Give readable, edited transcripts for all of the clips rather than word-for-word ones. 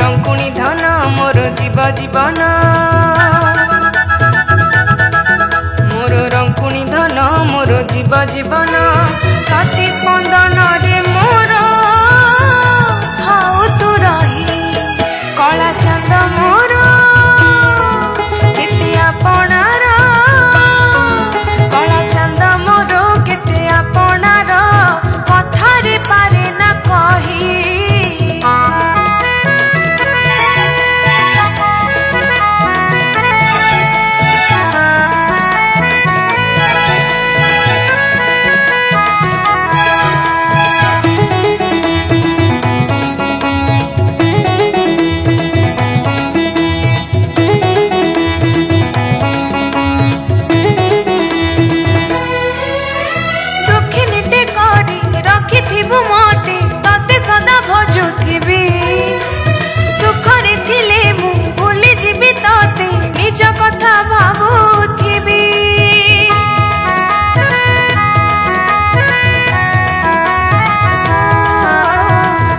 रंकुणी धन मोर जीव जीवन मोर रंकुणी धन मोर जीव जीवन राति स्पंदन रे मोर हाउ तू रही कला चंद मोर केते आपणार कला चंद मोर केते आपणार कथारे पारे ना कही मते तते सदा भजुथिबी सुखरे थिले मु भूली जीवी तते निज कथा भाबुथिबी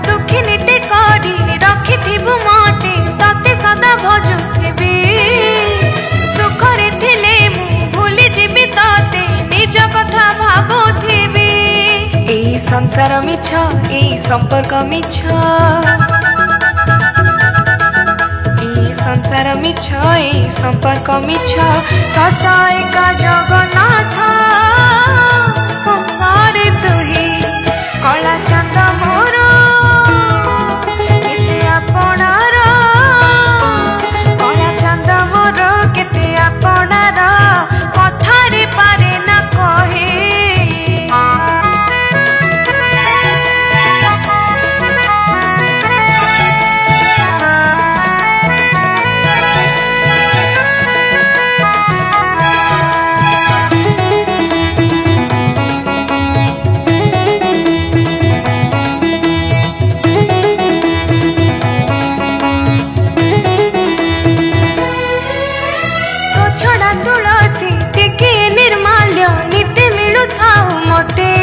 दुखिनीटे करी रखिथिबु मते तते सदा भजुथिबी सुखरे थिले मु भूली जीवी तते निज कथा भाबुथिबी संसार मिछ ए संपर्क मिछ ए संसार मिछ ए संपर्क मिछ सदा एका जगन्नाथ संसार तुही कला चंद मोर केते आपणार कला चंद मोर केते आपणार कथारे पारे ना कहे छड़ा तुलसी टिके निर्माल्य नित्य मिलु थाउ मते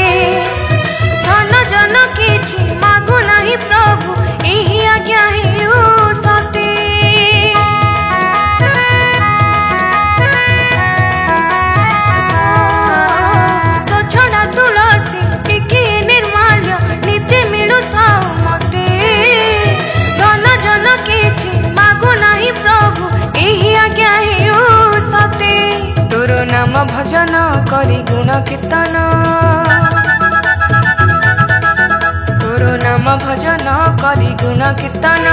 धन जन किछि मागु नाही प्रभु एही आज्ञा हेउ सते तो छड़ा तुलसी टिके निर्माल्य नित्य मिलु थाउ मते धन जन किछि मागु नाही प्रभु एही आज्ञा हेउ तोर नाम भजन करी गुण कीर्तन तोर नाम भजन करी गुण कीर्तन